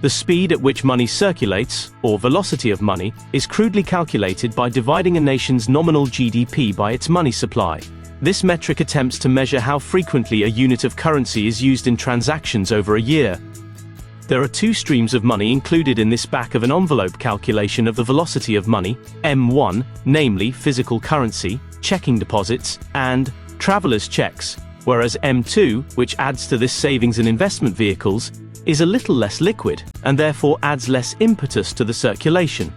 The speed at which money circulates, or velocity of money, is crudely calculated by dividing a nation's nominal GDP by its money supply. This metric attempts to measure how frequently a unit of currency is used in transactions over a year. There are two streams of money included in this back-of-an-envelope calculation of the velocity of money: M1, namely physical currency, checking deposits, and travelers' checks, whereas M2, which adds to this savings and investment vehicles, is a little less liquid, and therefore adds less impetus to the circulation.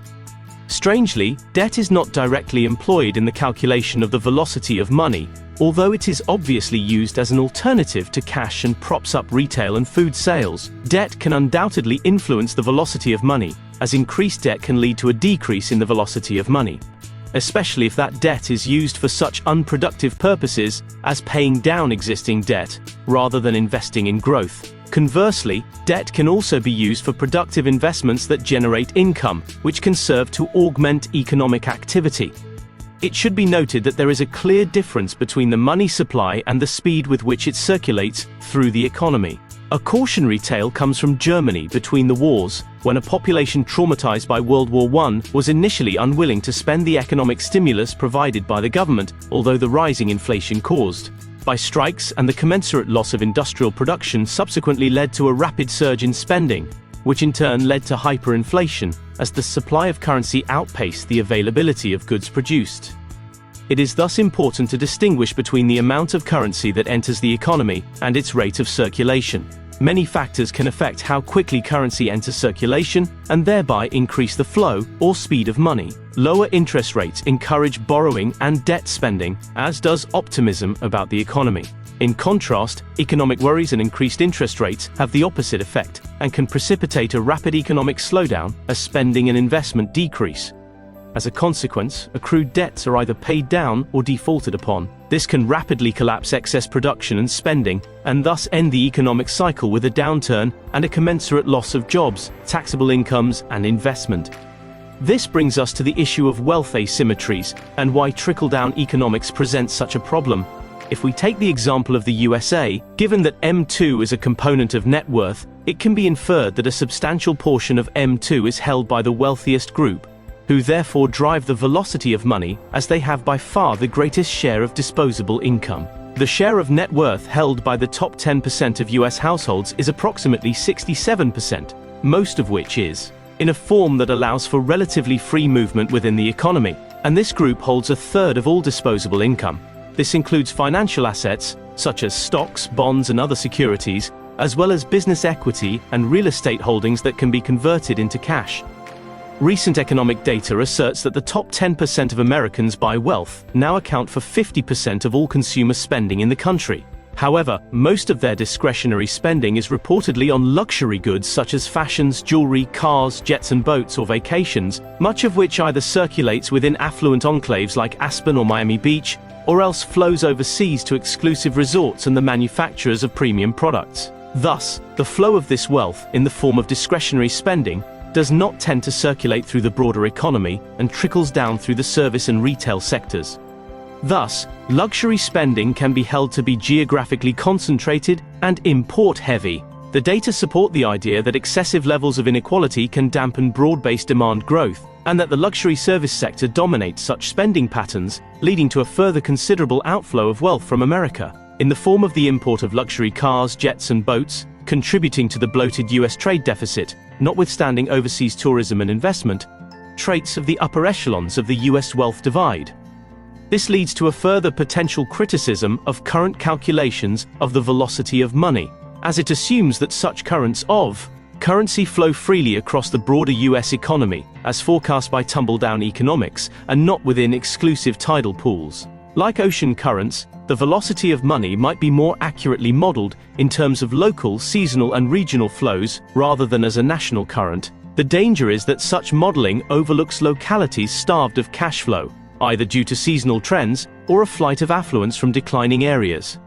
Strangely, debt is not directly employed in the calculation of the velocity of money, although it is obviously used as an alternative to cash and props up retail and food sales. Debt can undoubtedly influence the velocity of money, as increased debt can lead to a decrease in the velocity of money, especially if that debt is used for such unproductive purposes as paying down existing debt, rather than investing in growth. Conversely, debt can also be used for productive investments that generate income, which can serve to augment economic activity. It should be noted that there is a clear difference between the money supply and the speed with which it circulates through the economy. A cautionary tale comes from Germany between the wars, when a population traumatized by World War I was initially unwilling to spend the economic stimulus provided by the government, although the rising inflation caused by strikes and the commensurate loss of industrial production subsequently led to a rapid surge in spending, which in turn led to hyperinflation, as the supply of currency outpaced the availability of goods produced. It is thus important to distinguish between the amount of currency that enters the economy and its rate of circulation. Many factors can affect how quickly currency enters circulation and thereby increase the flow or speed of money. Lower interest rates encourage borrowing and debt spending, as does optimism about the economy. In contrast, economic worries and increased interest rates have the opposite effect and can precipitate a rapid economic slowdown as spending and investment decrease. As a consequence, accrued debts are either paid down or defaulted upon. This can rapidly collapse excess production and spending, and thus end the economic cycle with a downturn and a commensurate loss of jobs, taxable incomes, and investment. This brings us to the issue of wealth asymmetries, and why trickle-down economics presents such a problem. If we take the example of the USA, given that M2 is a component of net worth, it can be inferred that a substantial portion of M2 is held by the wealthiest group, who therefore drive the velocity of money, as they have by far the greatest share of disposable income. The share of net worth held by the top 10% of US households is approximately 67%, most of which is in a form that allows for relatively free movement within the economy, and this group holds a third of all disposable income. This includes financial assets, such as stocks, bonds, and other securities, as well as business equity and real estate holdings that can be converted into cash. Recent economic data asserts that the top 10% of Americans by wealth now account for 50% of all consumer spending in the country. However, most of their discretionary spending is reportedly on luxury goods such as fashions, jewelry, cars, jets and boats, or vacations, much of which either circulates within affluent enclaves like Aspen or Miami Beach, or else flows overseas to exclusive resorts and the manufacturers of premium products. Thus, the flow of this wealth, in the form of discretionary spending, does not tend to circulate through the broader economy and trickles down through the service and retail sectors. Thus, luxury spending can be held to be geographically concentrated and import-heavy. The data support the idea that excessive levels of inequality can dampen broad-based demand growth, and that the luxury service sector dominates such spending patterns, leading to a further considerable outflow of wealth from America, in the form of the import of luxury cars, jets and boats, contributing to the bloated US trade deficit, notwithstanding overseas tourism and investment, traits of the upper echelons of the US wealth divide. This leads to a further potential criticism of current calculations of the velocity of money, as it assumes that such currents of currency flow freely across the broader US economy, as forecast by tumbledown economics, and not within exclusive tidal pools. Like ocean currents, the velocity of money might be more accurately modeled in terms of local, seasonal and regional flows, rather than as a national current. The danger is that such modeling overlooks localities starved of cash flow, either due to seasonal trends or a flight of affluence from declining areas.